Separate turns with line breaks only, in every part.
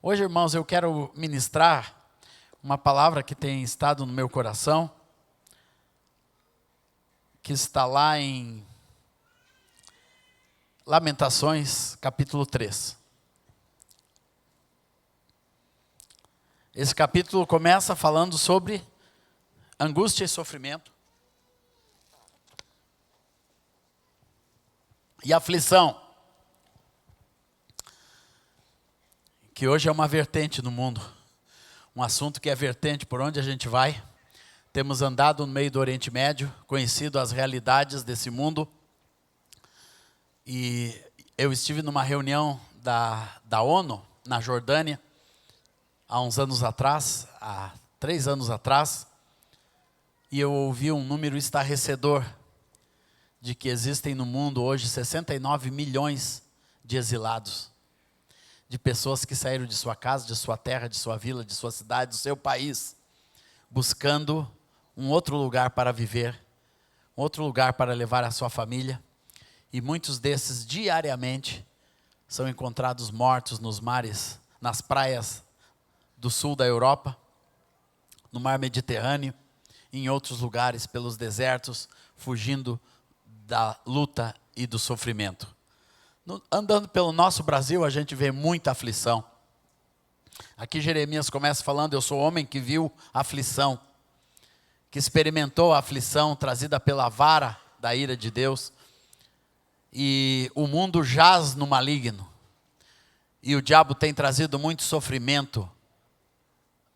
Hoje, irmãos, eu quero ministrar uma palavra que tem estado no meu coração, que está lá em Lamentações, capítulo 3. Esse capítulo começa falando sobre angústia e sofrimento e aflição, que hoje é uma vertente no mundo, um assunto que é vertente por onde a gente vai. Temos andado no meio do Oriente Médio, conhecido as realidades desse mundo, e eu estive numa reunião da ONU, na Jordânia, há uns anos atrás, há 3 anos atrás, e eu ouvi um número estarrecedor de que existem no mundo hoje 69 milhões de exilados, de pessoas que saíram de sua casa, de sua terra, de sua vila, de sua cidade, do seu país, buscando um outro lugar para viver, um outro lugar para levar a sua família, e muitos desses diariamente são encontrados mortos nos mares, nas praias do sul da Europa, no mar Mediterrâneo, e em outros lugares pelos desertos, fugindo da luta e do sofrimento. Andando pelo nosso Brasil, a gente vê muita aflição. Aqui Jeremias começa falando: eu sou homem que viu aflição, que experimentou a aflição trazida pela vara da ira de Deus, e o mundo jaz no maligno, e o diabo tem trazido muito sofrimento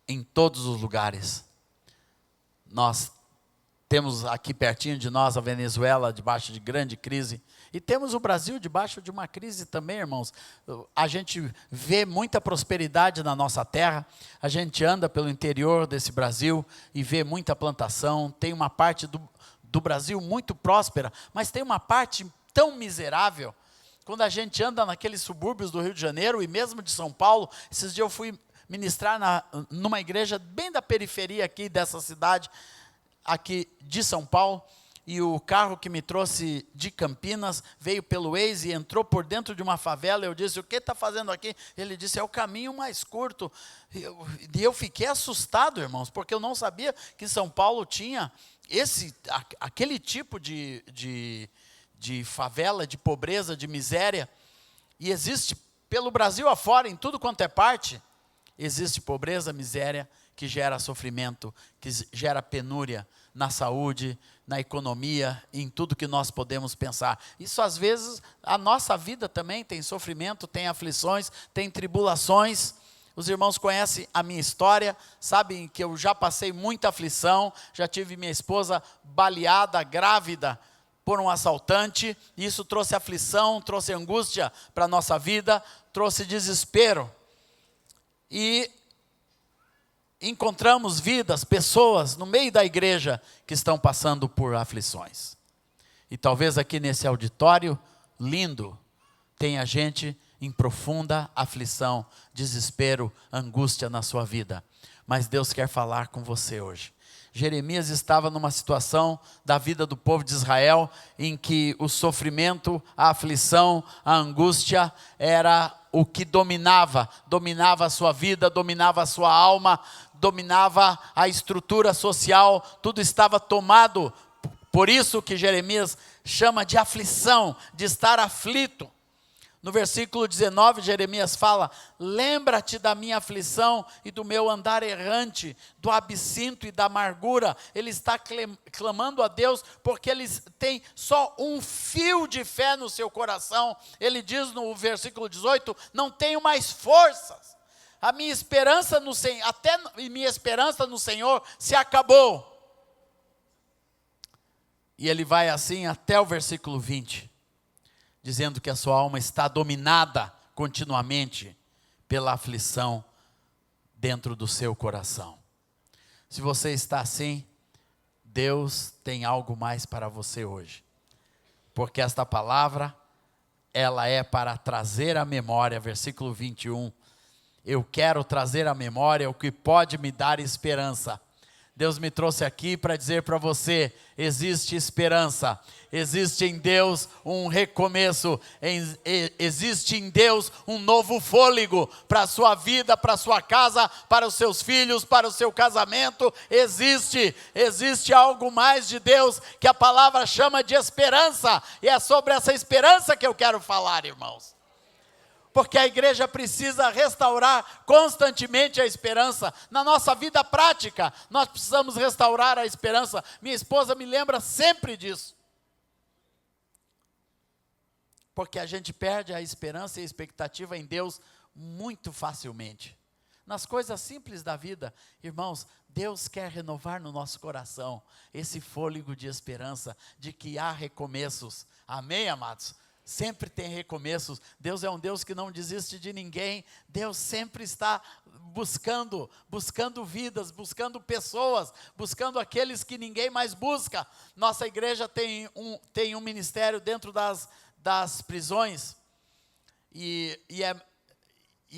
em todos os lugares. Nós temos aqui pertinho de nós a Venezuela debaixo de grande crise, e temos o Brasil debaixo de uma crise também, irmãos. A gente vê muita prosperidade na nossa terra, a gente anda pelo interior desse Brasil e vê muita plantação, tem uma parte do Brasil muito próspera, mas tem uma parte tão miserável. Quando a gente anda naqueles subúrbios do Rio de Janeiro e mesmo de São Paulo, esses dias eu fui ministrar numa igreja bem da periferia aqui dessa cidade, aqui de São Paulo, e o carro que me trouxe de Campinas veio pelo Waze e entrou por dentro de uma favela. Eu disse: o que está fazendo aqui? Ele disse: é o caminho mais curto. E eu fiquei assustado, irmãos, porque eu não sabia que São Paulo tinha aquele tipo de favela, de pobreza, de miséria. E existe pelo Brasil afora, em tudo quanto é parte, existe pobreza, miséria, que gera sofrimento, que gera penúria na saúde, na economia, em tudo que nós podemos pensar. Isso às vezes, a nossa vida também tem sofrimento, tem aflições, tem tribulações. Os irmãos conhecem a minha história, sabem que eu já passei muita aflição, já tive minha esposa baleada, grávida, por um assaltante. Isso trouxe aflição, trouxe angústia para a nossa vida, trouxe desespero. E encontramos vidas, pessoas no meio da igreja que estão passando por aflições. E talvez aqui nesse auditório lindo tenha gente em profunda aflição, desespero, angústia na sua vida. Mas Deus quer falar com você hoje. Jeremias estava numa situação da vida do povo de Israel em que o sofrimento, a aflição, a angústia era o que dominava a sua vida, dominava a sua alma, dominava a estrutura social, tudo estava tomado. Por isso que Jeremias chama de aflição, de estar aflito. No versículo 19, Jeremias fala: lembra-te da minha aflição e do meu andar errante, do absinto e da amargura. Ele está clamando a Deus porque ele tem só um fio de fé no seu coração. Ele diz no versículo 18: não tenho mais forças, a minha esperança no Senhor, até minha esperança no Senhor se acabou. E ele vai assim até o versículo 20. Dizendo que a sua alma está dominada continuamente pela aflição dentro do seu coração. Se você está assim, Deus tem algo mais para você hoje. Porque esta palavra, ela é para trazer à memória, versículo 21. Eu quero trazer à memória o que pode me dar esperança. Deus me trouxe aqui para dizer para você, existe esperança, existe em Deus um recomeço, existe em Deus um novo fôlego para a sua vida, para a sua casa, para os seus filhos, para o seu casamento, existe algo mais de Deus que a palavra chama de esperança, e é sobre essa esperança que eu quero falar, irmãos. Porque a igreja precisa restaurar constantemente a esperança. Na nossa vida prática, nós precisamos restaurar a esperança. Minha esposa me lembra sempre disso. Porque a gente perde a esperança e a expectativa em Deus muito facilmente. Nas coisas simples da vida, irmãos, Deus quer renovar no nosso coração esse fôlego de esperança, de que há recomeços. Amém, amados? Sempre tem recomeços. Deus é um Deus que não desiste de ninguém. Deus sempre está buscando vidas, buscando pessoas, buscando aqueles que ninguém mais busca. Nossa igreja tem um ministério dentro das prisões, e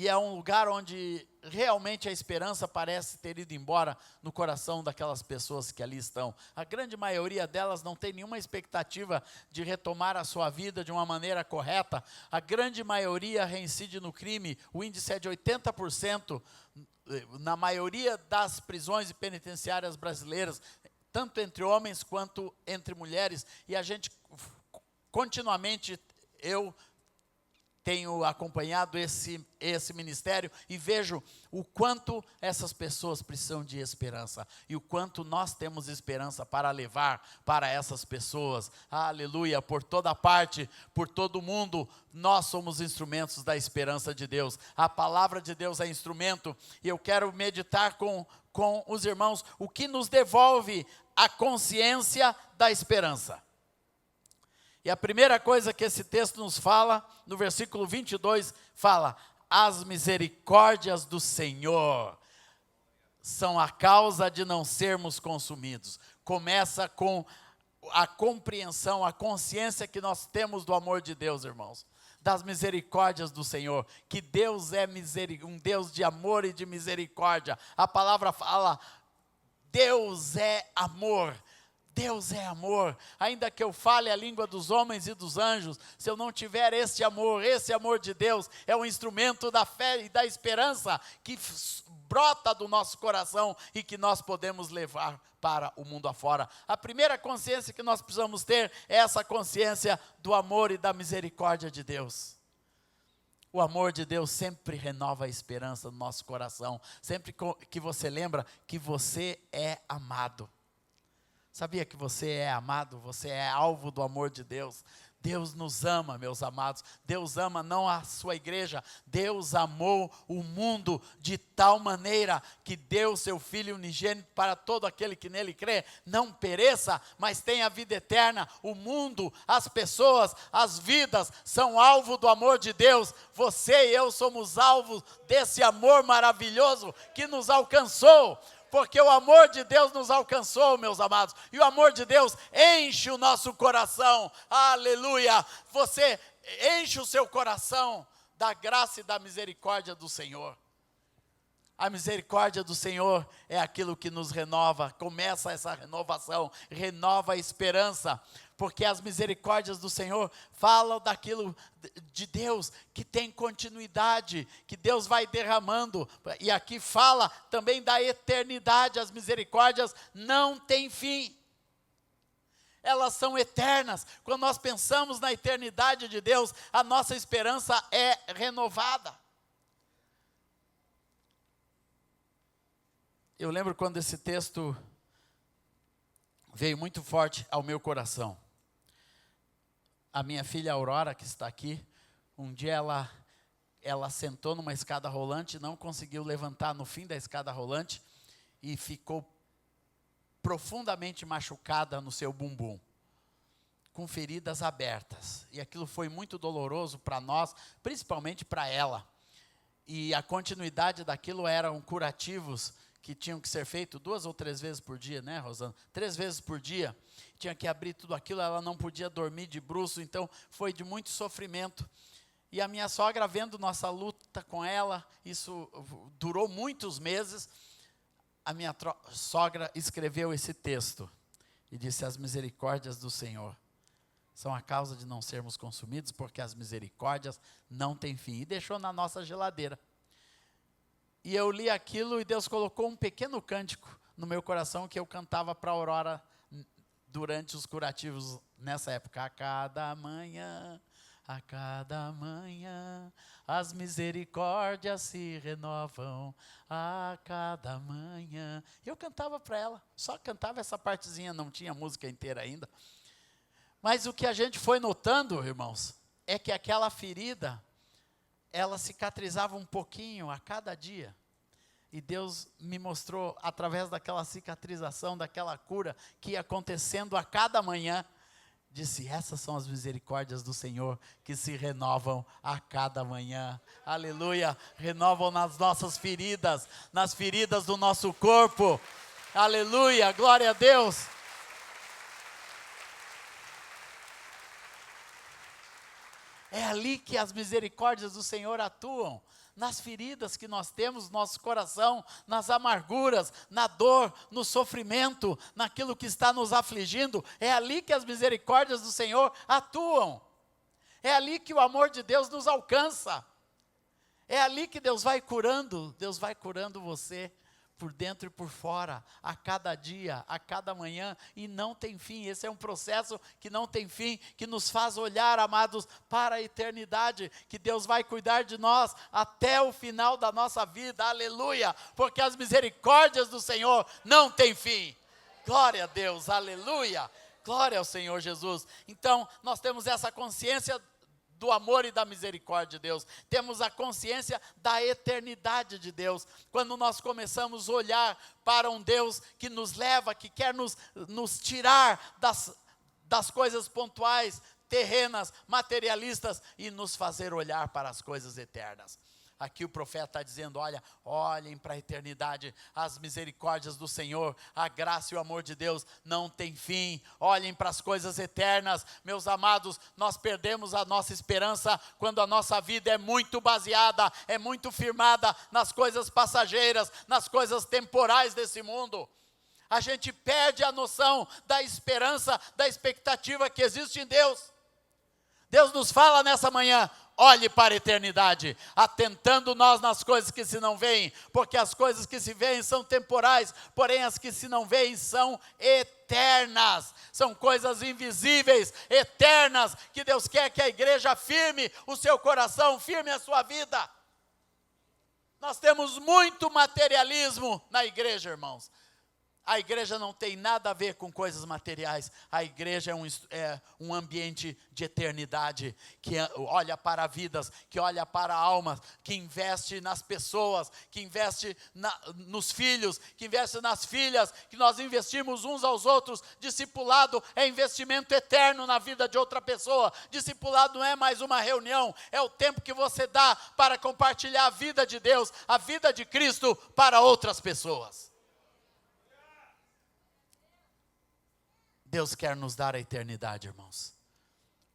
é um lugar onde realmente a esperança parece ter ido embora no coração daquelas pessoas que ali estão. A grande maioria delas não tem nenhuma expectativa de retomar a sua vida de uma maneira correta. A grande maioria reincide no crime. O índice é de 80% na maioria das prisões e penitenciárias brasileiras, tanto entre homens quanto entre mulheres. E a gente continuamente, eu tenho acompanhado esse ministério e vejo o quanto essas pessoas precisam de esperança e o quanto nós temos esperança para levar para essas pessoas. Aleluia, por toda parte, por todo mundo, nós somos instrumentos da esperança de Deus. A palavra de Deus é instrumento, e eu quero meditar com os irmãos o que nos devolve a consciência da esperança. E a primeira coisa que esse texto nos fala, no versículo 22, fala: as misericórdias do Senhor são a causa de não sermos consumidos. Começa com a compreensão, a consciência que nós temos do amor de Deus, irmãos. Das misericórdias do Senhor, que Deus é um Deus de amor e de misericórdia. A palavra fala, Deus é amor. Deus é amor. Ainda que eu fale a língua dos homens e dos anjos, se eu não tiver esse amor de Deus, é um instrumento da fé e da esperança que brota do nosso coração e que nós podemos levar para o mundo afora. A primeira consciência que nós precisamos ter é essa consciência do amor e da misericórdia de Deus. O amor de Deus sempre renova a esperança no nosso coração, sempre que você lembra que você é amado. Sabia que você é amado, você é alvo do amor de Deus? Deus nos ama, meus amados. Deus ama não a sua igreja, Deus amou o mundo de tal maneira que deu seu Filho unigênito para todo aquele que nele crê, não pereça, mas tenha vida eterna. O mundo, as pessoas, as vidas são alvo do amor de Deus. Você e eu somos alvos desse amor maravilhoso que nos alcançou. Porque o amor de Deus nos alcançou, meus amados, e o amor de Deus enche o nosso coração, aleluia. Você enche o seu coração da graça e da misericórdia do Senhor. A misericórdia do Senhor é aquilo que nos renova, começa essa renovação, renova a esperança, porque as misericórdias do Senhor falam daquilo de Deus que tem continuidade, que Deus vai derramando, e aqui fala também da eternidade. As misericórdias não têm fim, elas são eternas. Quando nós pensamos na eternidade de Deus, a nossa esperança é renovada. Eu lembro quando esse texto veio muito forte ao meu coração. A minha filha Aurora, que está aqui, um dia ela sentou numa escada rolante, não conseguiu levantar no fim da escada rolante e ficou profundamente machucada no seu bumbum, com feridas abertas. E aquilo foi muito doloroso para nós, principalmente para ela. E a continuidade daquilo eram curativos que tinham que ser feitos 2 ou 3 vezes por dia, né, Rosana? 3 vezes por dia, tinha que abrir tudo aquilo, ela não podia dormir de bruço, então foi de muito sofrimento. E a minha sogra, vendo nossa luta com ela, isso durou muitos meses, a minha sogra escreveu esse texto e disse: as misericórdias do Senhor são a causa de não sermos consumidos, porque as misericórdias não têm fim. E deixou na nossa geladeira. E eu li aquilo e Deus colocou um pequeno cântico no meu coração que eu cantava para a Aurora durante os curativos nessa época. A cada manhã, as misericórdias se renovam, a cada manhã. Eu cantava para ela, só cantava essa partezinha, não tinha música inteira ainda. Mas o que a gente foi notando, irmãos, é que aquela ferida, ela cicatrizava um pouquinho a cada dia. E Deus me mostrou, através daquela cicatrização, daquela cura, que ia acontecendo a cada manhã. Disse: essas são as misericórdias do Senhor, que se renovam a cada manhã. Aleluia, renovam nas nossas feridas, nas feridas do nosso corpo. Aleluia, glória a Deus. É ali que as misericórdias do Senhor atuam, nas feridas que nós temos no nosso coração, nas amarguras, na dor, no sofrimento, naquilo que está nos afligindo. É ali que as misericórdias do Senhor atuam. É ali que o amor de Deus nos alcança. É ali que Deus vai curando você por dentro e por fora, a cada dia, a cada manhã, e não tem fim. Esse é um processo que não tem fim, que nos faz olhar, amados, para a eternidade, que Deus vai cuidar de nós até o final da nossa vida, aleluia, porque as misericórdias do Senhor não têm fim. Glória a Deus, aleluia, glória ao Senhor Jesus. Então, nós temos essa consciência do amor e da misericórdia de Deus, temos a consciência da eternidade de Deus, quando nós começamos a olhar para um Deus que nos leva, que quer nos tirar das coisas pontuais, terrenas, materialistas, e nos fazer olhar para as coisas eternas. Aqui o profeta está dizendo: olhem para a eternidade, as misericórdias do Senhor, a graça e o amor de Deus não tem fim. Olhem para as coisas eternas, meus amados. Nós perdemos a nossa esperança quando a nossa vida é muito baseada, é muito firmada nas coisas passageiras, nas coisas temporais desse mundo. A gente perde a noção da esperança, da expectativa que existe em Deus. Deus nos fala nessa manhã: olhe para a eternidade, atentando nós nas coisas que se não veem, porque as coisas que se veem são temporais, porém as que se não veem são eternas, são coisas invisíveis, eternas, que Deus quer que a igreja firme o seu coração, firme a sua vida. Nós temos muito materialismo na igreja, irmãos. A igreja não tem nada a ver com coisas materiais. A igreja é um ambiente de eternidade, que olha para vidas, que olha para almas, que investe nas pessoas, que investe nos filhos, que investe nas filhas, que nós investimos uns aos outros. Discipulado é investimento eterno na vida de outra pessoa. Discipulado não é mais uma reunião, é o tempo que você dá para compartilhar a vida de Deus, a vida de Cristo para outras pessoas. Deus quer nos dar a eternidade, irmãos.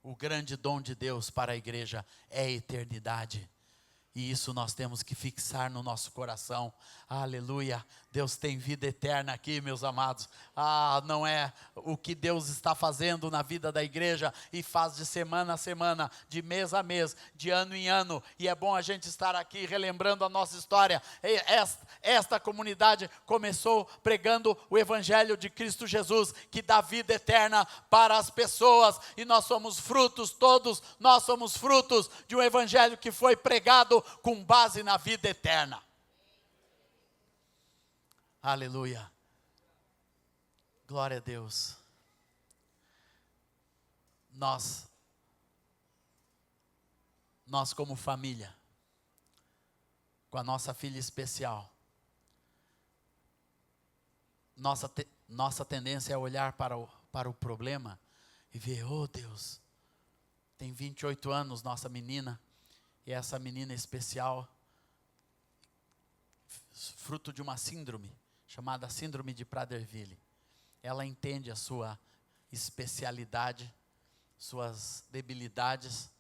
O grande dom de Deus para a igreja é a eternidade. E isso nós temos que fixar no nosso coração. Aleluia. Deus tem vida eterna aqui, meus amados. Não é o que Deus está fazendo na vida da igreja e faz de semana a semana, de mês a mês, de ano em ano. E é bom a gente estar aqui relembrando a nossa história. Esta comunidade começou pregando o evangelho de Cristo Jesus, que dá vida eterna para as pessoas. E nós somos frutos, todos nós somos frutos de um evangelho que foi pregado com base na vida eterna. Aleluia. Glória a Deus. Nós como família, com a nossa filha especial, nossa tendência é olhar para o problema e ver: oh Deus, tem 28 anos nossa menina, e essa menina especial, fruto de uma síndrome, chamada síndrome de Prader-Willi. Ela entende a sua especialidade, suas debilidades.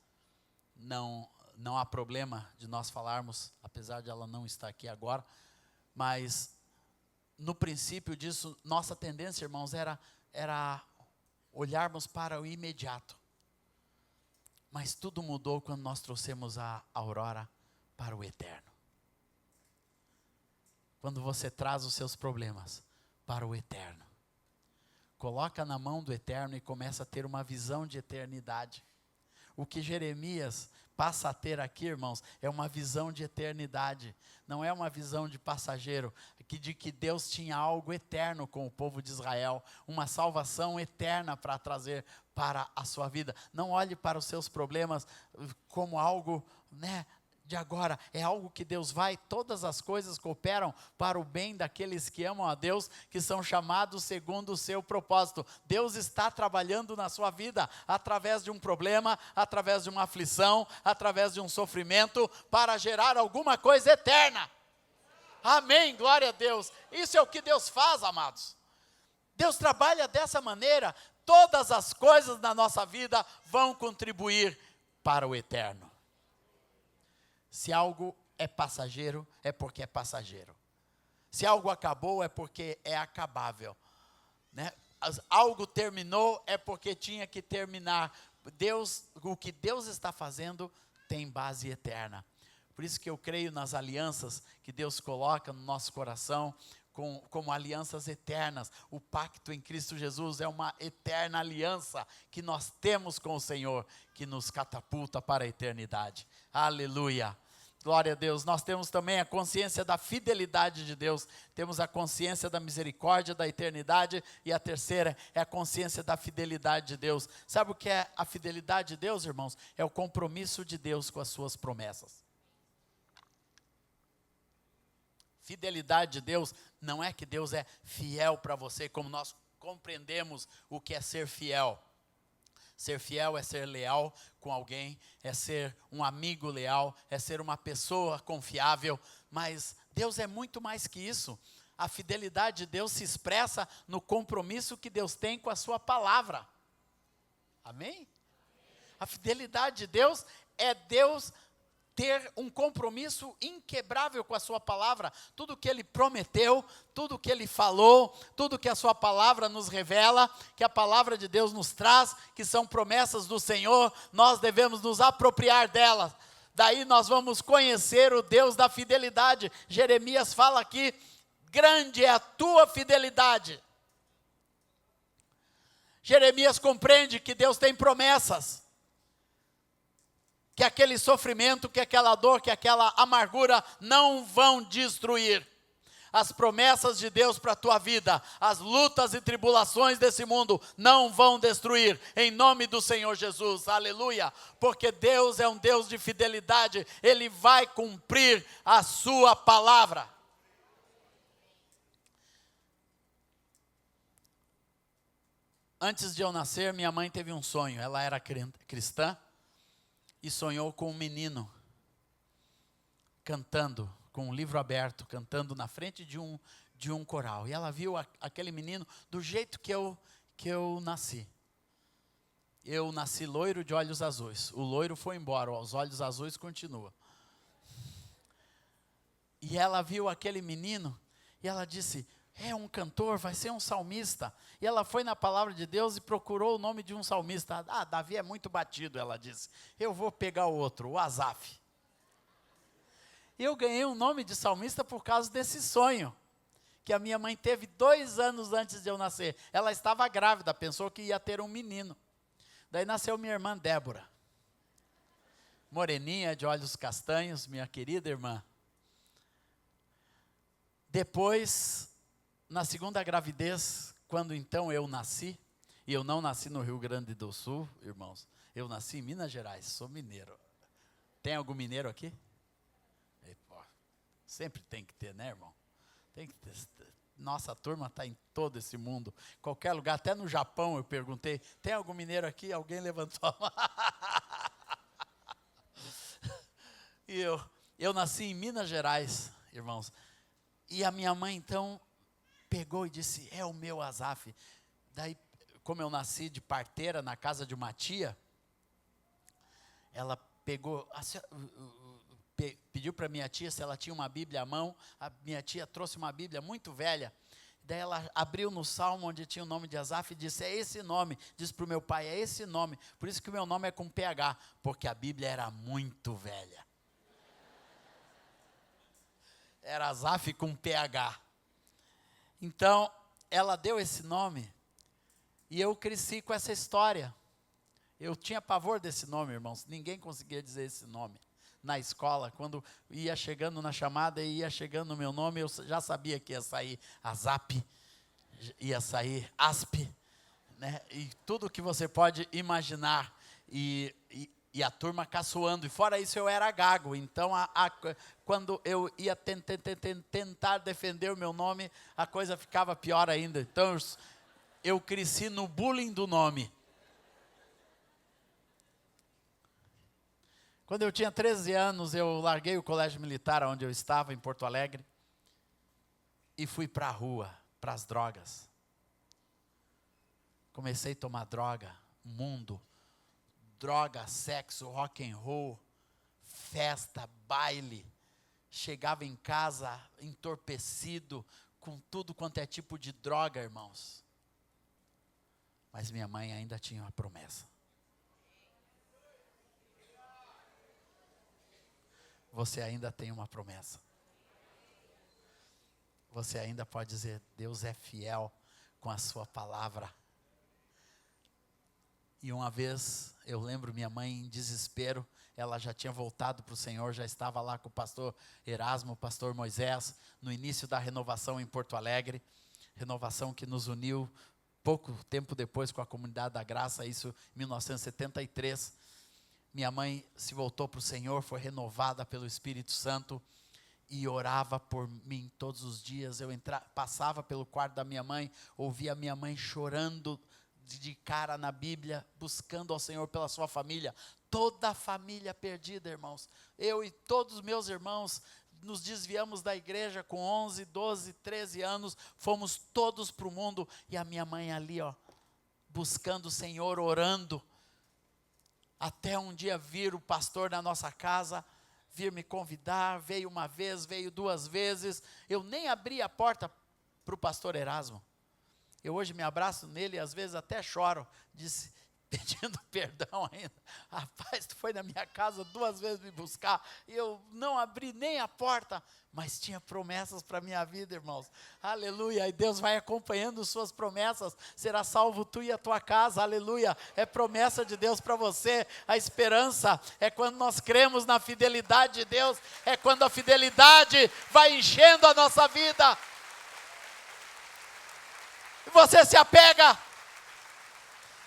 Não há problema de nós falarmos, apesar de ela não estar aqui agora, mas no princípio disso, nossa tendência, irmãos, era olharmos para o imediato. Mas tudo mudou quando nós trouxemos a aurora para o eterno. Quando você traz os seus problemas para o eterno, coloca na mão do eterno e começa a ter uma visão de eternidade. O que Jeremias passa a ter aqui, irmãos, é uma visão de eternidade. Não é uma visão de passageiro, de que Deus tinha algo eterno com o povo de Israel, uma salvação eterna para trazer para a sua vida. Não olhe para os seus problemas como algo, de agora, é algo que Deus todas as coisas cooperam para o bem daqueles que amam a Deus, que são chamados segundo o seu propósito. Deus está trabalhando na sua vida, através de um problema, através de uma aflição, através de um sofrimento, para gerar alguma coisa eterna. Amém, glória a Deus. Isso é o que Deus faz, amados. Deus trabalha dessa maneira, todas as coisas na nossa vida vão contribuir para o eterno. Se algo é passageiro, é porque é passageiro. Se algo acabou, é porque é acabável. Algo terminou, é porque tinha que terminar. O que Deus está fazendo tem base eterna. Por isso que eu creio nas alianças que Deus coloca no nosso coração, como alianças eternas. O pacto em Cristo Jesus é uma eterna aliança que nós temos com o Senhor, que nos catapulta para a eternidade. Aleluia! Glória a Deus. Nós temos também a consciência da fidelidade de Deus, temos a consciência da misericórdia, da eternidade, e a terceira é a consciência da fidelidade de Deus. Sabe o que é a fidelidade de Deus, irmãos? É o compromisso de Deus com as suas promessas. Fidelidade de Deus não é que Deus é fiel para você, como nós compreendemos o que é ser fiel. Ser fiel é ser leal com alguém, é ser um amigo leal, é ser uma pessoa confiável, mas Deus é muito mais que isso. A fidelidade de Deus se expressa no compromisso que Deus tem com a sua palavra. Amém? A fidelidade de Deus é Deus ter um compromisso inquebrável com a sua palavra. Tudo que Ele prometeu, tudo que Ele falou, tudo que a sua palavra nos revela, que a palavra de Deus nos traz, que são promessas do Senhor, nós devemos nos apropriar delas. Daí nós vamos conhecer o Deus da fidelidade. Jeremias fala aqui, grande é a tua fidelidade. Jeremias compreende que Deus tem promessas, que aquele sofrimento, que aquela dor, que aquela amargura não vão destruir. As promessas de Deus para a tua vida, as lutas e tribulações desse mundo não vão destruir, em nome do Senhor Jesus, aleluia, porque Deus é um Deus de fidelidade, Ele vai cumprir a sua palavra. Antes de eu nascer, minha mãe teve um sonho, ela era cristã, e sonhou com um menino, cantando, com um livro aberto, cantando na frente de um coral. E ela viu aquele menino do jeito que eu nasci. Eu nasci loiro de olhos azuis. O loiro foi embora, os olhos azuis continuam. E ela viu aquele menino, e ela disse, é um cantor, vai ser um salmista. E ela foi na palavra de Deus e procurou o nome de um salmista. Davi é muito batido, ela disse. Eu vou pegar o outro, o Asaf. E eu ganhei um nome de salmista por causa desse sonho, que a minha mãe teve 2 anos antes de eu nascer. Ela estava grávida, pensou que ia ter um menino. Daí nasceu minha irmã Débora. Moreninha, de olhos castanhos, minha querida irmã. Depois, na segunda gravidez, quando então eu nasci, e eu não nasci no Rio Grande do Sul, irmãos, eu nasci em Minas Gerais, sou mineiro. Tem algum mineiro aqui? Sempre tem que ter, né, irmão? Tem que ter. Nossa turma está em todo esse mundo, qualquer lugar, até no Japão eu perguntei, tem algum mineiro aqui? Alguém levantou a mão. E eu nasci em Minas Gerais, irmãos, e a minha mãe então pegou e disse, é o meu Asaf. Daí, como eu nasci de parteira na casa de uma tia, ela pegou, pediu para minha tia se ela tinha uma Bíblia à mão. A minha tia trouxe uma Bíblia muito velha, Daí ela abriu no Salmo onde tinha o nome de Asaf e disse, é esse nome. Disse para o meu pai, é esse nome. Por isso que o meu nome é com PH, porque a Bíblia era muito velha. Era Asaf com PH. Então, ela deu esse nome e eu cresci com essa história. Eu tinha pavor desse nome, irmãos. Ninguém conseguia dizer esse nome. Na escola, quando ia chegando na chamada e ia chegando no meu nome, eu já sabia que ia sair Azap, ia sair Asp, né? E tudo que você pode imaginar. E a turma caçoando. E fora isso, eu era gago. Então, quando eu ia tentar defender o meu nome, a coisa ficava pior ainda. Então, eu cresci no bullying do nome. Quando eu tinha 13 anos, eu larguei o colégio militar onde eu estava, em Porto Alegre, e fui para a rua, para as drogas. Comecei a tomar droga, mundo, droga, sexo, rock and roll, festa, baile. Chegava em casa entorpecido, com tudo quanto é tipo de droga, irmãos. Mas minha mãe ainda tinha uma promessa. Você ainda tem uma promessa. Você ainda pode dizer, Deus é fiel com a sua palavra. E uma vez, eu lembro minha mãe em desespero, ela já tinha voltado para o Senhor, já estava lá com o pastor Erasmo, o pastor Moisés, no início da renovação em Porto Alegre, renovação que nos uniu pouco tempo depois com a Comunidade da Graça, isso em 1973. Minha mãe se voltou para o Senhor, foi renovada pelo Espírito Santo e orava por mim todos os dias. Eu passava pelo quarto da minha mãe, ouvia a minha mãe chorando de cara na Bíblia, buscando ao Senhor pela sua família. Toda a família perdida, irmãos. Eu e todos os meus irmãos nos desviamos da igreja com 11, 12, 13 anos, fomos todos para o mundo. E a minha mãe ali, buscando o Senhor, orando. Até um dia vir o pastor na nossa casa, vir me convidar, veio uma vez, veio duas vezes. Eu nem abri a porta para o pastor Erasmo. Eu hoje me abraço nele e às vezes até choro, pedindo perdão ainda. Rapaz, tu foi na minha casa duas vezes me buscar, e eu não abri nem a porta, mas tinha promessas para a minha vida, irmãos. Aleluia, e Deus vai acompanhando suas promessas, será salvo tu e a tua casa, aleluia. É promessa de Deus para você. A esperança é quando nós cremos na fidelidade de Deus, é quando a fidelidade vai enchendo a nossa vida. E você se apega.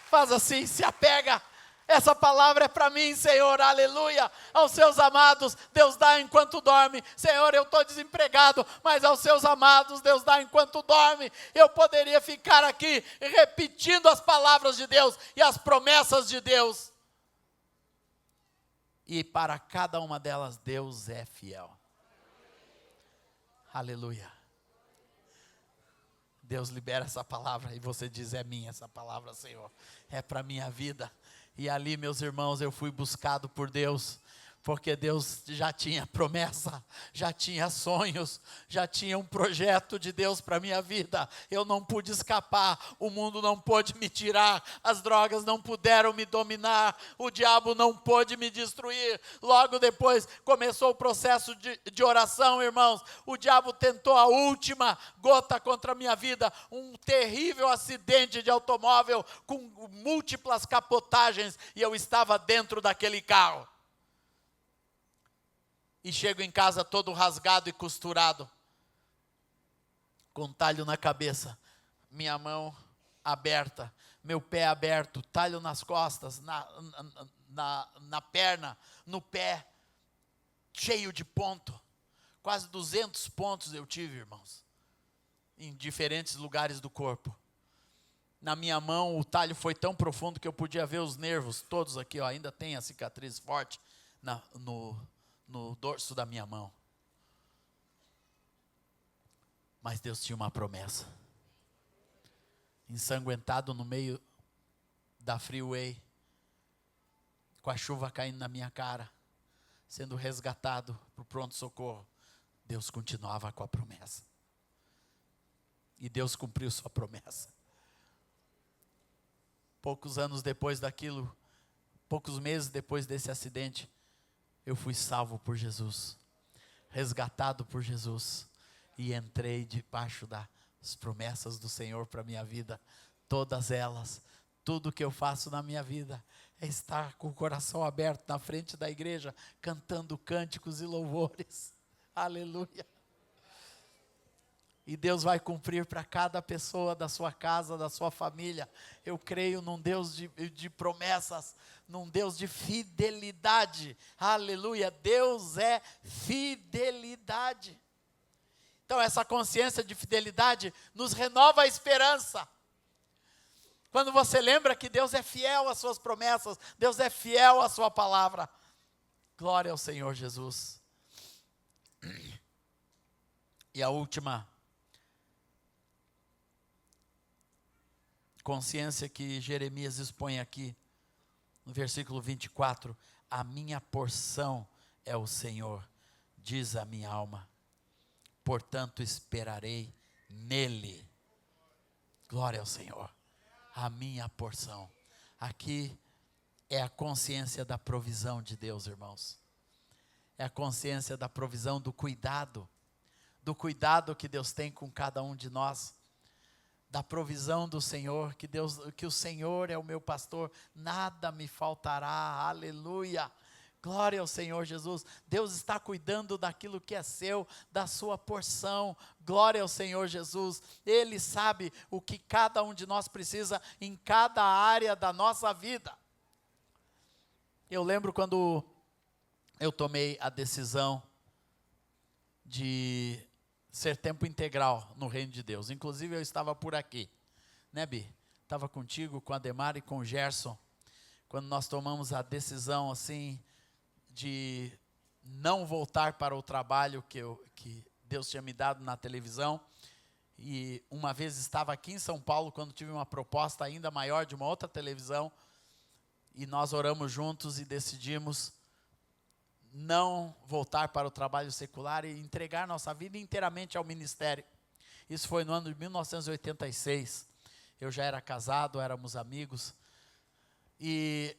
Faz assim, se apega. Essa palavra é para mim, Senhor, aleluia. Aos seus amados, Deus dá enquanto dorme. Senhor, eu estou desempregado, mas aos seus amados, Deus dá enquanto dorme. Eu poderia ficar aqui repetindo as palavras de Deus e as promessas de Deus. E para cada uma delas, Deus é fiel. Aleluia. Deus libera essa palavra e você diz, é minha essa palavra, Senhor. É para a minha vida. E ali, meus irmãos, eu fui buscado por Deus, porque Deus já tinha promessa, já tinha sonhos, já tinha um projeto de Deus para a minha vida. Eu não pude escapar, o mundo não pôde me tirar, as drogas não puderam me dominar, o diabo não pôde me destruir. Logo depois começou o processo de oração, irmãos. O diabo tentou a última gota contra a minha vida, um terrível acidente de automóvel com múltiplas capotagens, e eu estava dentro daquele carro. E chego em casa todo rasgado e costurado, com um talho na cabeça, minha mão aberta, meu pé aberto, talho nas costas, na perna, no pé, cheio de ponto. Quase 200 pontos eu tive, irmãos, em diferentes lugares do corpo. Na minha mão, o talho foi tão profundo que eu podia ver os nervos todos aqui, ainda tem a cicatriz forte no dorso da minha mão. Mas Deus tinha uma promessa. Ensanguentado no meio da freeway, com a chuva caindo na minha cara, sendo resgatado para o pronto-socorro, Deus continuava com a promessa. E Deus cumpriu sua promessa. Poucos anos depois daquilo, poucos meses depois desse acidente, eu fui salvo por Jesus, resgatado por Jesus, e entrei debaixo das promessas do Senhor para a minha vida, todas elas. Tudo que eu faço na minha vida é estar com o coração aberto na frente da igreja, cantando cânticos e louvores. Aleluia. E Deus vai cumprir para cada pessoa da sua casa, da sua família. Eu creio num Deus de promessas, num Deus de fidelidade. Aleluia, Deus é fidelidade. Então essa consciência de fidelidade nos renova a esperança. Quando você lembra que Deus é fiel às suas promessas, Deus é fiel à sua palavra. Glória ao Senhor Jesus. E a última consciência que Jeremias expõe aqui, no versículo 24, a minha porção é o Senhor, diz a minha alma, portanto esperarei nele. Glória ao Senhor, a minha porção. Aqui é a consciência da provisão de Deus, irmãos. É a consciência da provisão, do cuidado que Deus tem com cada um de nós, da provisão do Senhor, que o Senhor é o meu pastor, nada me faltará, aleluia, glória ao Senhor Jesus. Deus está cuidando daquilo que é seu, da sua porção, glória ao Senhor Jesus. Ele sabe o que cada um de nós precisa em cada área da nossa vida. Eu lembro quando eu tomei a decisão de ser tempo integral no reino de Deus. Inclusive eu estava por aqui, né, Bi? Estava contigo, com a Ademar e com o Gerson, quando nós tomamos a decisão assim de não voltar para o trabalho que Deus tinha me dado na televisão. E uma vez estava aqui em São Paulo, quando tive uma proposta ainda maior de uma outra televisão, e nós oramos juntos e decidimos não voltar para o trabalho secular e entregar nossa vida inteiramente ao ministério. Isso foi no ano de 1986. Eu já era casado, éramos amigos. E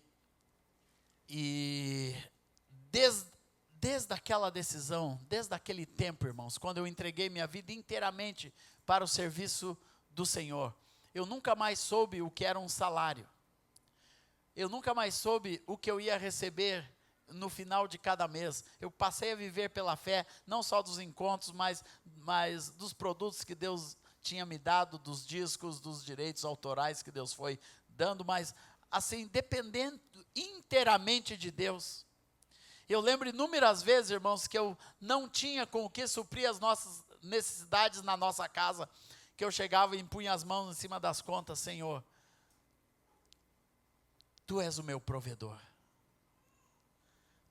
desde aquela decisão, desde aquele tempo, irmãos, quando eu entreguei minha vida inteiramente para o serviço do Senhor, eu nunca mais soube o que era um salário. Eu nunca mais soube o que eu ia receber no final de cada mês. Eu passei a viver pela fé, não só dos encontros, mas dos produtos que Deus tinha me dado, dos discos, dos direitos autorais que Deus foi dando, mas assim, dependendo inteiramente de Deus. Eu lembro inúmeras vezes, irmãos, que eu não tinha com o que suprir as nossas necessidades na nossa casa, que eu chegava e impunha as mãos em cima das contas: Senhor, Tu és o meu provedor.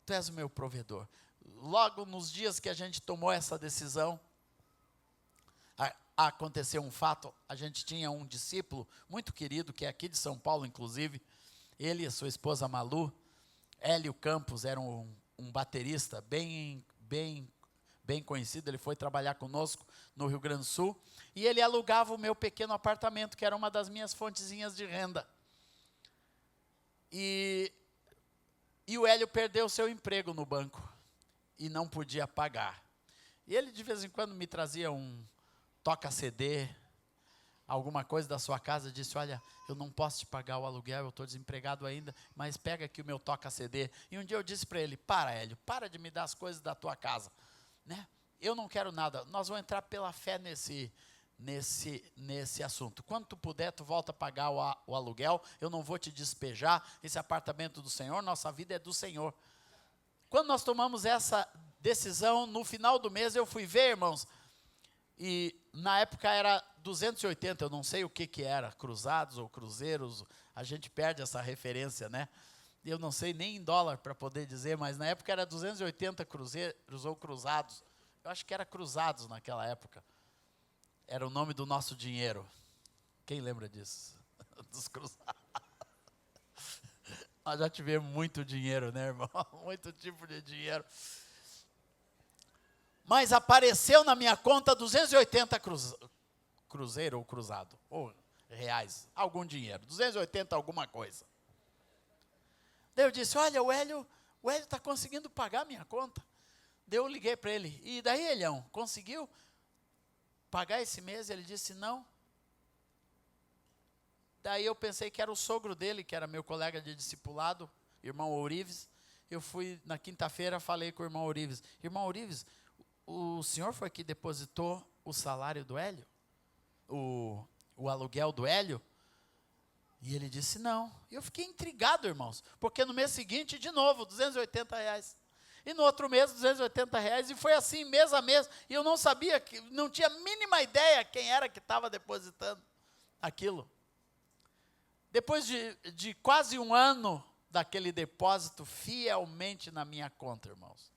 Tu és o meu provedor. Logo nos dias que a gente tomou essa decisão, aconteceu um fato. A gente tinha um discípulo muito querido, que é aqui de São Paulo, inclusive. Ele e a sua esposa Malu, Hélio Campos, era um baterista bem conhecido. Ele foi trabalhar conosco no Rio Grande do Sul, e ele alugava o meu pequeno apartamento, que era uma das minhas fontezinhas de renda. E o Hélio perdeu seu emprego no banco e não podia pagar. E ele de vez em quando me trazia um toca-CD, alguma coisa da sua casa, disse: olha, eu não posso te pagar o aluguel, eu estou desempregado ainda, mas pega aqui o meu toca-CD. E um dia eu disse para ele: para, Hélio, para de me dar as coisas da tua casa, né? Eu não quero nada, nós vamos entrar pela fé nesse assunto. Quando tu puder, tu volta a pagar o aluguel, eu não vou te despejar, esse apartamento do Senhor, nossa vida é do Senhor. Quando nós tomamos essa decisão, no final do mês eu fui ver, irmãos, e na época era 280, eu não sei o que era, cruzados ou cruzeiros, a gente perde essa referência, né? Eu não sei nem em dólar para poder dizer, mas na época era 280 cruzeiros ou cruzados. Eu acho que era cruzados naquela época. Era o nome do nosso dinheiro. Quem lembra disso? Dos cruzados. Nós já tivemos muito dinheiro, né, irmão? Muito tipo de dinheiro. Mas apareceu na minha conta 280 cruzeiro ou cruzado, ou reais, algum dinheiro, 280 alguma coisa. Daí eu disse, olha, o Hélio está conseguindo pagar a minha conta. Daí eu liguei para ele, e daí, Elião, conseguiu pagar esse mês? Ele disse, não. Daí eu pensei que era o sogro dele, que era meu colega de discipulado, irmão Ourives. Eu fui na quinta-feira, falei com o irmão Ourives, irmão Ourives, o senhor foi que depositou o salário do Hélio? O aluguel do Hélio? E ele disse, não. E eu fiquei intrigado, irmãos, porque no mês seguinte, de novo, R$280. E no outro mês, R$280, e foi assim, mês a mês, e eu não sabia, não tinha a mínima ideia quem era que estava depositando aquilo. Depois de quase um ano daquele depósito fielmente na minha conta, irmãos,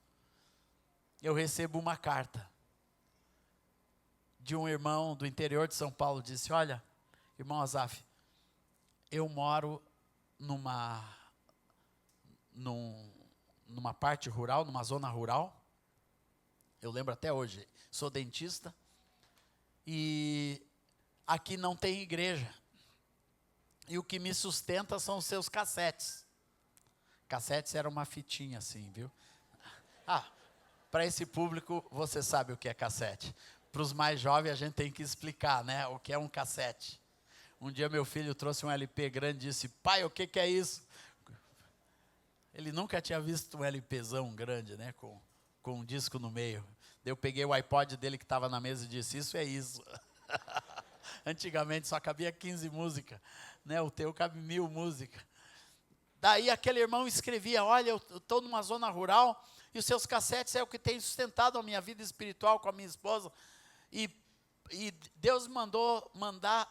eu recebo uma carta de um irmão do interior de São Paulo, disse, olha, irmão Azaf, eu moro numa parte rural, numa zona rural, eu lembro até hoje, sou dentista, e aqui não tem igreja, e o que me sustenta são os seus cassetes. Cassetes era uma fitinha assim, viu? Para esse público, você sabe o que é cassete. Para os mais jovens, a gente tem que explicar, né, o que é um cassete. Um dia meu filho trouxe um LP grande e disse, pai, o que é isso? Ele nunca tinha visto um LPzão grande, né, com um disco no meio. Daí eu peguei o iPod dele que estava na mesa e disse, isso é isso. Antigamente só cabia 15 músicas, né, o teu cabe 1000 músicas. Daí aquele irmão escrevia, olha, eu estou numa zona rural e os seus cassetes é o que tem sustentado a minha vida espiritual com a minha esposa. E Deus mandou mandar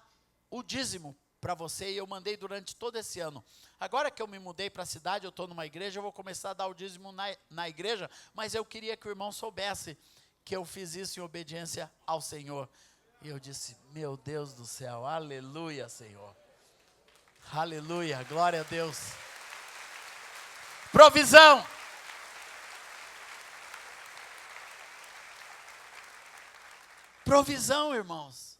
o dízimo para você, e eu mandei durante todo esse ano. Agora que eu me mudei para a cidade, eu estou numa igreja, eu vou começar a dar o dízimo na igreja, mas eu queria que o irmão soubesse que eu fiz isso em obediência ao Senhor. E eu disse, meu Deus do céu, aleluia, Senhor. Aleluia, glória a Deus. Provisão. Provisão, irmãos.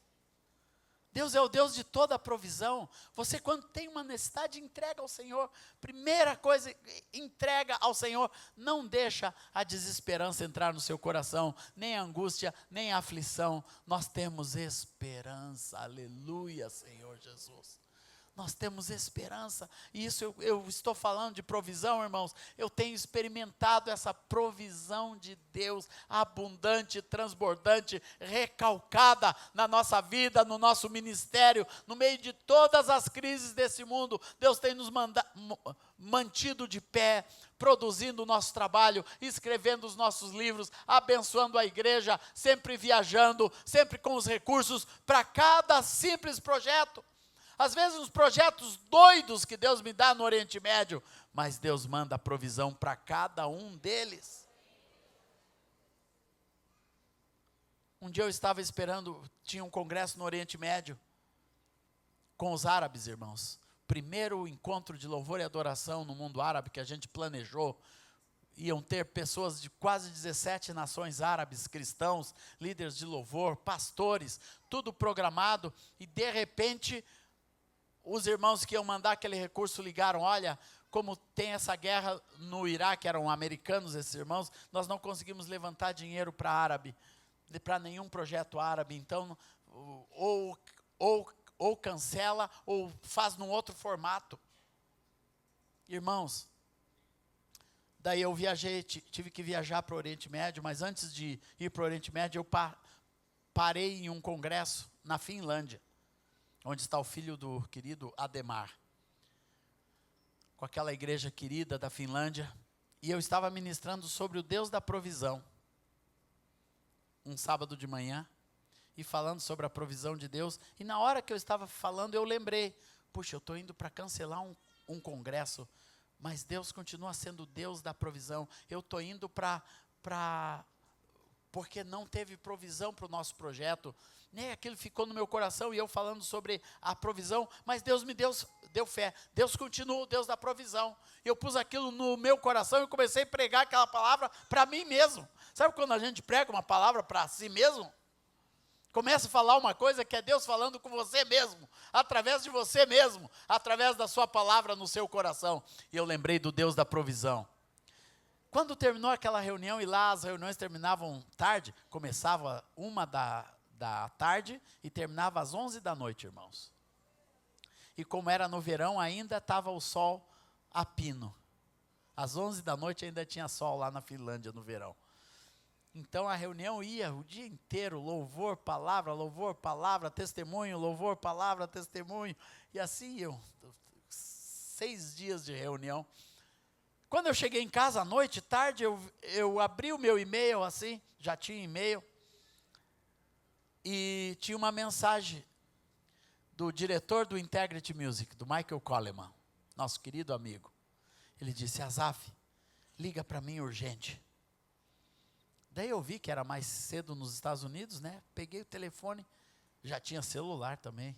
Deus é o Deus de toda a provisão. Você, quando tem uma necessidade, entrega ao Senhor. Primeira coisa, entrega ao Senhor. Não deixa a desesperança entrar no seu coração, nem a angústia, nem a aflição. Nós temos esperança. Aleluia, Senhor Jesus. Nós temos esperança, e isso eu estou falando de provisão, irmãos. Eu tenho experimentado essa provisão de Deus, abundante, transbordante, recalcada na nossa vida, no nosso ministério, no meio de todas as crises desse mundo. Deus tem nos mantido de pé, produzindo o nosso trabalho, escrevendo os nossos livros, abençoando a igreja, sempre viajando, sempre com os recursos para cada simples projeto. Às vezes os projetos doidos que Deus me dá no Oriente Médio, mas Deus manda a provisão para cada um deles. Um dia eu estava esperando, tinha um congresso no Oriente Médio, com os árabes, irmãos. Primeiro encontro de louvor e adoração no mundo árabe que a gente planejou. Iam ter pessoas de quase 17 nações árabes, cristãos, líderes de louvor, pastores, tudo programado, e de repente os irmãos que iam mandar aquele recurso ligaram, olha, como tem essa guerra no Iraque, eram americanos esses irmãos, nós não conseguimos levantar dinheiro para árabe, para nenhum projeto árabe, então ou cancela ou faz num outro formato. Irmãos, daí eu viajei, tive que viajar para o Oriente Médio, mas antes de ir para o Oriente Médio, eu parei em um congresso na Finlândia, onde está o filho do querido Ademar, com aquela igreja querida da Finlândia, e eu estava ministrando sobre o Deus da provisão, um sábado de manhã, e falando sobre a provisão de Deus, e na hora que eu estava falando, eu lembrei, puxa, eu estou indo para cancelar um congresso, mas Deus continua sendo o Deus da provisão, eu estou indo porque não teve provisão para o nosso projeto, nem aquilo ficou no meu coração, e eu falando sobre a provisão, mas Deus me deu fé, Deus continua o Deus da provisão, eu pus aquilo no meu coração, e comecei a pregar aquela palavra para mim mesmo. Sabe quando a gente prega uma palavra para si mesmo? Comece a falar uma coisa que é Deus falando com você mesmo, através de você mesmo, através da sua palavra no seu coração. E eu lembrei do Deus da provisão. Quando terminou aquela reunião, e lá as reuniões terminavam tarde, começava 1h da tarde e terminava às 11 da noite, irmãos. E como era no verão, ainda estava o sol a pino. Às 11 da noite ainda tinha sol lá na Finlândia, no verão. Então a reunião ia o dia inteiro, louvor, palavra, testemunho, louvor, palavra, testemunho. E assim iam, 6 dias de reunião. Quando eu cheguei em casa à noite, tarde, eu abri o meu e-mail assim, já tinha e-mail. E tinha uma mensagem do diretor do Integrity Music, do Michael Coleman, nosso querido amigo. Ele disse: Asaf, liga para mim urgente. Daí eu vi que era mais cedo nos Estados Unidos, né? Peguei o telefone, já tinha celular também.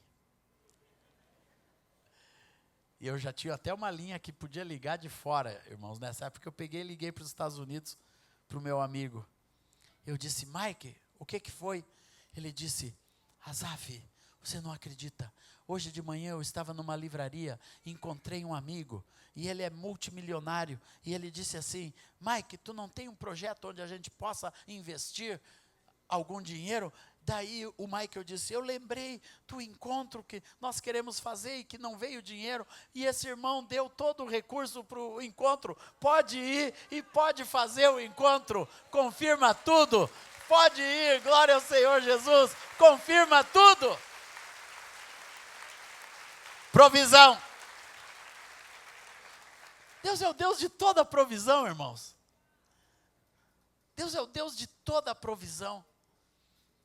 E eu já tinha até uma linha que podia ligar de fora, irmãos. Nessa época eu peguei e liguei para os Estados Unidos, para o meu amigo. Eu disse: Mike, o que foi? Ele disse: Asaf, você não acredita. Hoje de manhã eu estava numa livraria, encontrei um amigo, e ele é multimilionário, e ele disse assim: Mike, tu não tem um projeto onde a gente possa investir algum dinheiro? Daí o Michael disse: eu lembrei do encontro que nós queremos fazer e que não veio dinheiro, e esse irmão deu todo o recurso para o encontro, pode ir e pode fazer o encontro, confirma tudo, pode ir, glória ao Senhor Jesus, confirma tudo. Provisão. Deus é o Deus de toda provisão, irmãos. Deus é o Deus de toda provisão.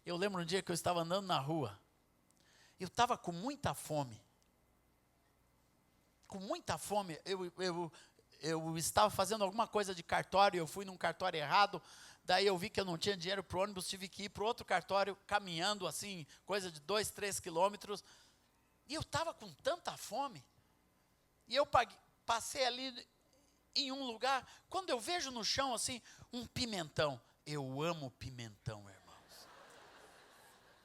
Eu lembro um dia que eu estava andando na rua. Eu estava com muita fome. Com muita fome. Eu estava fazendo alguma coisa de cartório. Eu fui num cartório errado. Daí eu vi que eu não tinha dinheiro para o ônibus. Tive que ir para outro cartório caminhando assim, coisa de 2, 3 quilômetros. E eu estava com tanta fome. E eu passei ali em um lugar. Quando eu vejo no chão assim, um pimentão. Eu amo pimentão, irmãos.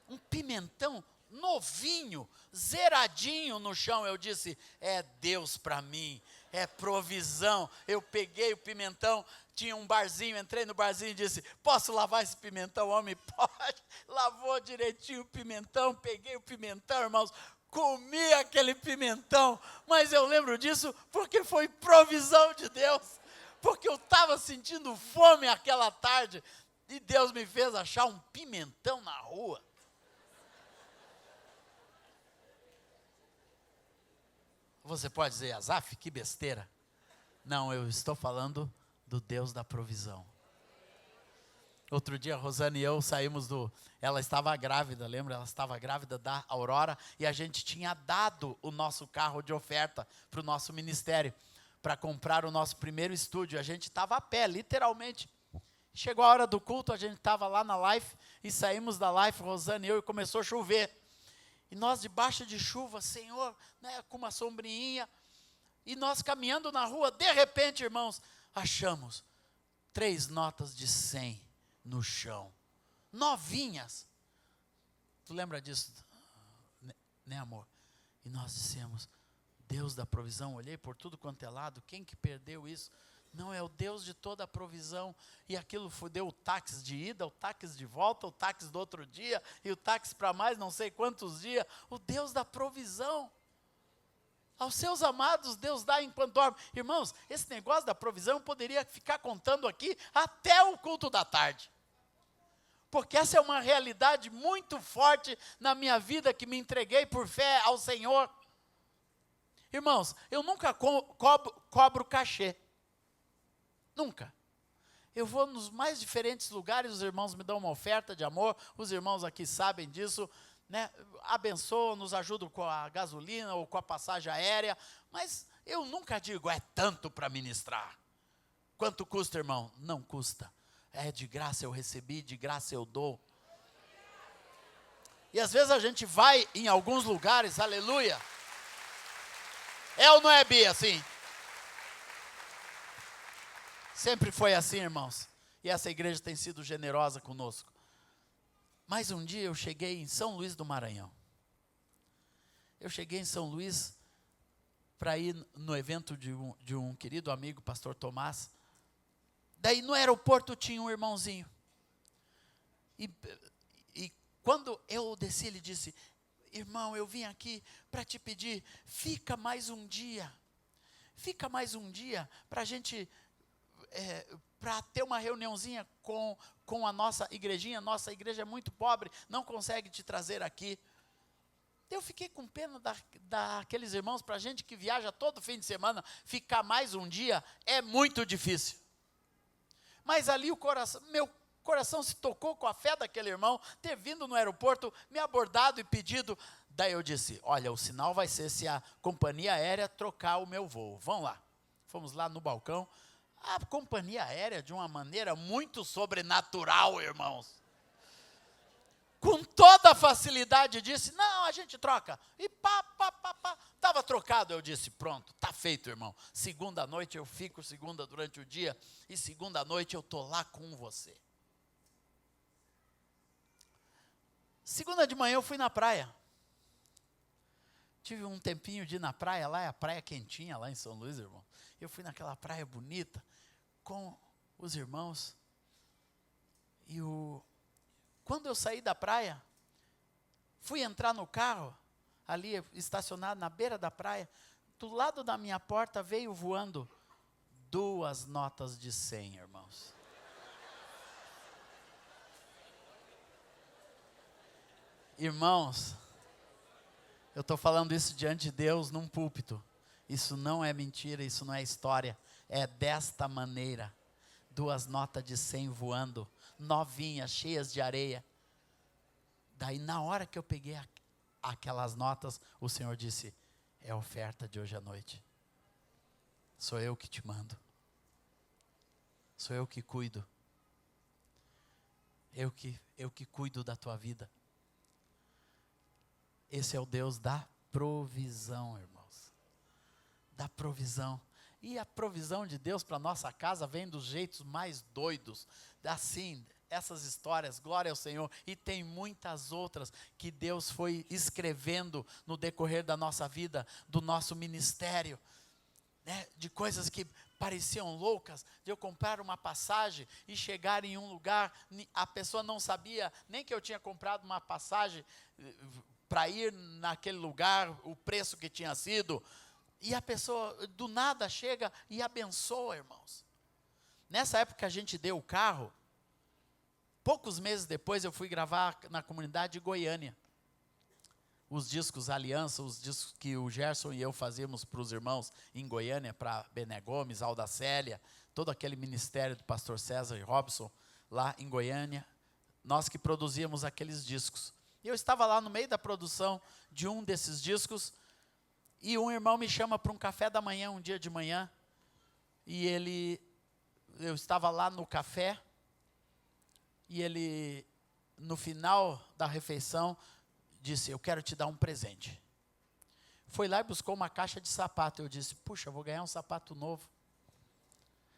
Um pimentão novinho, zeradinho no chão. Eu disse: é Deus para mim, é provisão. Eu peguei o pimentão, tinha um barzinho, entrei no barzinho e disse: posso lavar esse pimentão? O homem pode. Lavou direitinho o pimentão, peguei o pimentão, irmãos, comi aquele pimentão. Mas eu lembro disso porque foi provisão de Deus, porque eu estava sentindo fome aquela tarde, e Deus me fez achar um pimentão na rua. Você pode dizer: Asaf, que besteira. Não, eu estou falando do Deus da provisão. Outro dia, a Rosane e eu saímos ela estava grávida, lembra? Ela estava grávida da Aurora, e a gente tinha dado o nosso carro de oferta para o nosso ministério, para comprar o nosso primeiro estúdio. A gente estava a pé, literalmente. Chegou a hora do culto, a gente estava lá na Life, e saímos da Life, Rosane e eu, e começou a chover. E nós debaixo de chuva, Senhor, né, com uma sombrinha, e nós caminhando na rua, de repente, irmãos, achamos 3 notas de 100 no chão, novinhas. Tu lembra disso, né, amor? E nós dissemos: Deus da provisão. Olhei por tudo quanto é lado, quem que perdeu isso? Não, é o Deus de toda a provisão. E aquilo deu o táxi de ida, o táxi de volta, o táxi do outro dia, e o táxi para mais não sei quantos dias. O Deus da provisão. Aos seus amados Deus dá enquanto dorme. Irmãos, esse negócio da provisão eu poderia ficar contando aqui até o culto da tarde. Porque essa é uma realidade muito forte na minha vida, que me entreguei por fé ao Senhor. Irmãos, eu nunca cobro cachê. Nunca. Eu vou nos mais diferentes lugares, os irmãos me dão uma oferta de amor, os irmãos aqui sabem disso, né? Abençoam, nos ajudam com a gasolina ou com a passagem aérea, mas eu nunca digo: é tanto para ministrar. Quanto custa, irmão? Não custa. É de graça eu recebi, de graça eu dou. E às vezes a gente vai em alguns lugares, aleluia. É ou não é, Bia, assim? Sempre foi assim, irmãos. E essa igreja tem sido generosa conosco. Mas um dia eu cheguei em São Luís do Maranhão. Eu cheguei em São Luís para ir no evento de um querido amigo, pastor Tomás. Daí no aeroporto tinha um irmãozinho. E quando eu desci, ele disse: irmão, eu vim aqui para te pedir, fica mais um dia para a gente, para ter uma reuniãozinha com a nossa igrejinha. Nossa igreja é muito pobre, não consegue te trazer aqui. Eu fiquei com pena daqueles irmãos. Para a gente que viaja todo fim de semana, ficar mais um dia é muito difícil. Mas ali meu coração se tocou com a fé daquele irmão, ter vindo no aeroporto, me abordado e pedido. Daí eu disse: olha, o sinal vai ser se a companhia aérea trocar o meu voo. Vamos lá. Fomos lá no balcão. A companhia aérea, de uma maneira muito sobrenatural, irmãos, com toda a facilidade disse: não, a gente troca. E estava trocado. Eu disse: pronto, está feito, irmão. Segunda noite eu fico, segunda durante o dia, e segunda noite eu estou lá com você. Segunda de manhã eu fui na praia. Tive um tempinho de ir na praia, lá é a praia quentinha, lá em São Luís, irmão. Eu fui naquela praia bonita, com os irmãos. Quando eu saí da praia, fui entrar no carro, ali estacionado na beira da praia, do lado da minha porta veio voando 2 notas de 100, irmãos. Irmãos, eu estou falando isso diante de Deus num púlpito. Isso não é mentira, isso não é história. É desta maneira. 2 notas de 100 voando, novinhas, cheias de areia. Daí na hora que eu peguei aquelas notas, o Senhor disse: é a oferta de hoje à noite. Sou eu que te mando. Sou eu que cuido. Eu que cuido da tua vida. Esse é o Deus da provisão, irmãos. Da provisão. E a provisão de Deus para a nossa casa vem dos jeitos mais doidos. Assim, essas histórias, glória ao Senhor. E tem muitas outras que Deus foi escrevendo no decorrer da nossa vida, do nosso ministério. Né? De coisas que pareciam loucas, de eu comprar uma passagem e chegar em um lugar, a pessoa não sabia nem que eu tinha comprado uma passagem para ir naquele lugar, o preço que tinha sido, e a pessoa do nada chega e abençoa, irmãos. Nessa época que a gente deu o carro, poucos meses depois eu fui gravar na comunidade de Goiânia, os discos Aliança, os discos que o Gerson e eu fazíamos para os irmãos em Goiânia, para Bené Gomes, Alda Célia, todo aquele ministério do pastor César e Robson, lá em Goiânia, nós que produzíamos aqueles discos. E eu estava lá no meio da produção de um desses discos, e um irmão me chama para um café da manhã, um dia de manhã, e eu estava lá no café, e ele, no final da refeição, disse: eu quero te dar um presente. Foi lá e buscou uma caixa de sapato. Eu disse: puxa, eu vou ganhar um sapato novo.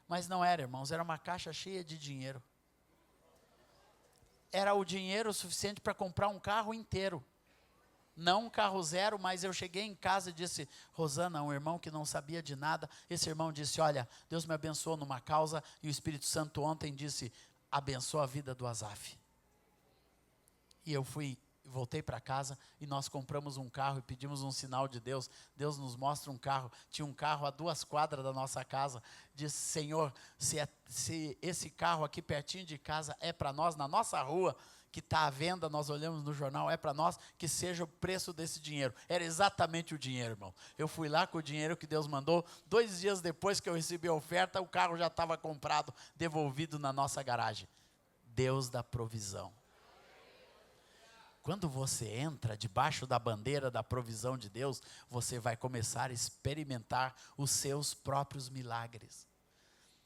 Mas não era, irmãos, era uma caixa cheia de dinheiro. Era o dinheiro suficiente para comprar um carro inteiro. Não um carro zero, mas eu cheguei em casa e disse: Rosana, um irmão que não sabia de nada, esse irmão disse: olha, Deus me abençoou numa causa, e o Espírito Santo ontem disse: abençoa a vida do Asaf. E eu voltei para casa e nós compramos um carro e pedimos um sinal de Deus. Deus nos mostra um carro. Tinha um carro a 2 quadras da nossa casa. Disse: Senhor, se esse carro aqui pertinho de casa é para nós, na nossa rua, que está à venda, nós olhamos no jornal, é para nós, que seja o preço desse dinheiro. Era exatamente o dinheiro, irmão. Eu fui lá com o dinheiro que Deus mandou. 2 dias depois que eu recebi a oferta, o carro já estava comprado, devolvido na nossa garagem. Deus da provisão. Quando você entra debaixo da bandeira da provisão de Deus, você vai começar a experimentar os seus próprios milagres.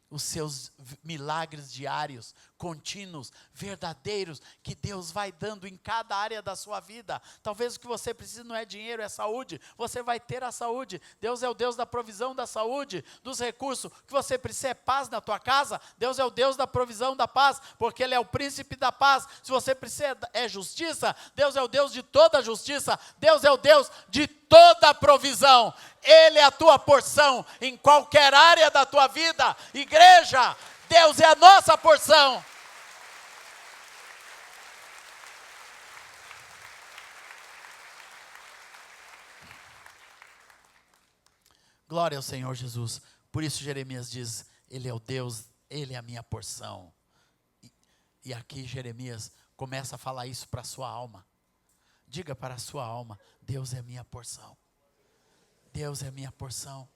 os seus milagres diários, contínuos, verdadeiros, que Deus vai dando em cada área da sua vida. Talvez o que você precisa não é dinheiro, é saúde. Você vai ter a saúde. Deus é o Deus da provisão da saúde, dos recursos. O que você precisa é paz na tua casa. Deus é o Deus da provisão da paz, porque Ele é o príncipe da paz. Se você precisa é justiça, Deus é o Deus de toda justiça. Deus é o Deus de toda provisão. Ele é a tua porção em qualquer área da tua vida. Igreja, Deus é a nossa porção. Glória ao Senhor Jesus. Por isso Jeremias diz, Ele é o Deus, Ele é a minha porção. E aqui Jeremias começa a falar isso para a sua alma. Diga para a sua alma, Deus é a minha porção. Deus é a minha porção.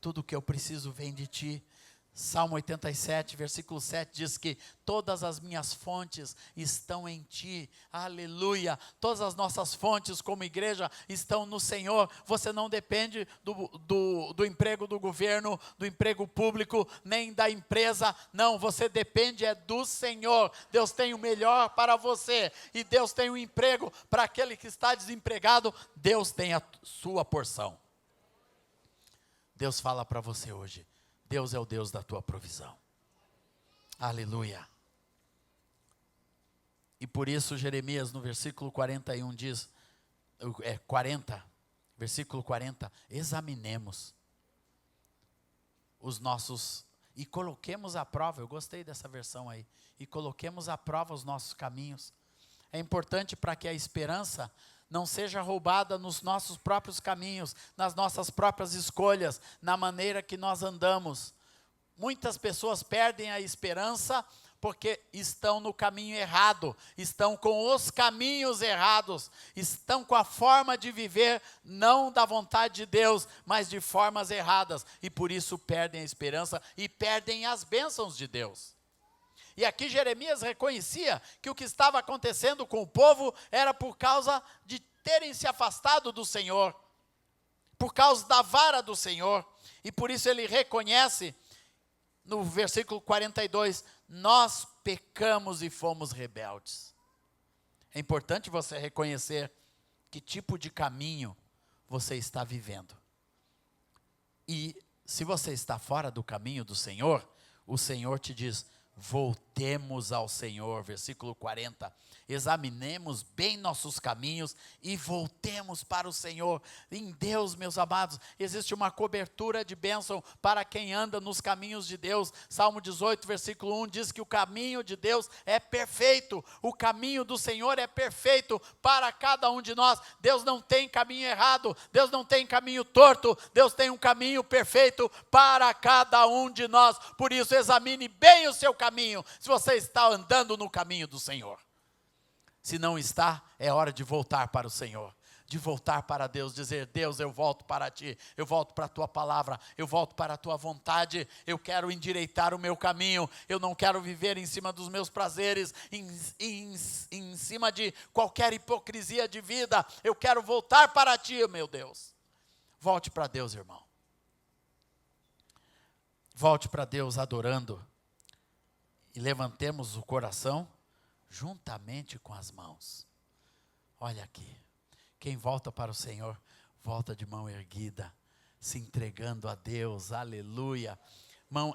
Tudo que eu preciso vem de ti. Salmo 87, versículo 7 diz que todas as minhas fontes estão em ti. Aleluia. Todas as nossas fontes como igreja estão no Senhor. Você não depende do emprego do governo, do emprego público, nem da empresa. Não, você depende do Senhor. Deus tem o melhor para você. E Deus tem um emprego para aquele que está desempregado. Deus tem a sua porção. Deus fala para você hoje. Deus é o Deus da tua provisão. Aleluia. E por isso Jeremias no versículo 41 diz, 40, versículo 40, examinemos os nossos, e coloquemos à prova, eu gostei dessa versão aí, e coloquemos à prova os nossos caminhos. É importante para que a esperança não seja roubada nos nossos próprios caminhos, nas nossas próprias escolhas, na maneira que nós andamos. Muitas pessoas perdem a esperança porque estão no caminho errado, estão com os caminhos errados, estão com a forma de viver, não da vontade de Deus, mas de formas erradas, e por isso perdem a esperança e perdem as bênçãos de Deus. E aqui Jeremias reconhecia que o que estava acontecendo com o povo era por causa de terem se afastado do Senhor, por causa da vara do Senhor, e por isso ele reconhece, no versículo 42, nós pecamos e fomos rebeldes. É importante você reconhecer que tipo de caminho você está vivendo. E se você está fora do caminho do Senhor, o Senhor te diz, voltemos ao Senhor, versículo 40, examinemos bem nossos caminhos e voltemos para o Senhor. Em Deus, meus amados, existe uma cobertura de bênção para quem anda nos caminhos de Deus. Salmo 18, versículo 1 diz que o caminho de Deus é perfeito, o caminho do Senhor é perfeito para cada um de nós. Deus não tem caminho errado, Deus não tem caminho torto, Deus tem um caminho perfeito para cada um de nós. Por isso, examine bem o seu caminho, se você está andando no caminho do Senhor. Se não está, é hora de voltar para o Senhor, de voltar para Deus, dizer, Deus, eu volto para ti, eu volto para a tua palavra, eu volto para a tua vontade, eu quero endireitar o meu caminho, eu não quero viver em cima dos meus prazeres, em cima de qualquer hipocrisia de vida, eu quero voltar para ti, meu Deus. Volte para Deus, irmão. Volte para Deus adorando, e levantemos o coração juntamente com as mãos. Olha aqui, quem volta para o Senhor, volta de mão erguida, se entregando a Deus, aleluia.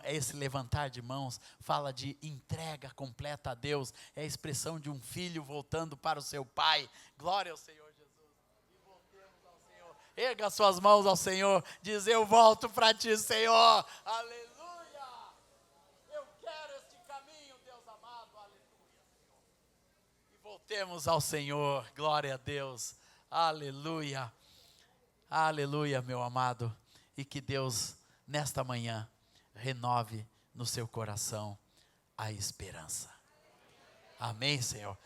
Esse levantar de mãos fala de entrega completa a Deus, é a expressão de um filho voltando para o seu pai. Glória ao Senhor Jesus, e voltemos ao Senhor. Erga suas mãos ao Senhor, diz, eu volto para ti, Senhor, aleluia. Voltemos ao Senhor, glória a Deus, aleluia, aleluia, meu amado, e que Deus, nesta manhã, renove no seu coração a esperança. Amém, Senhor?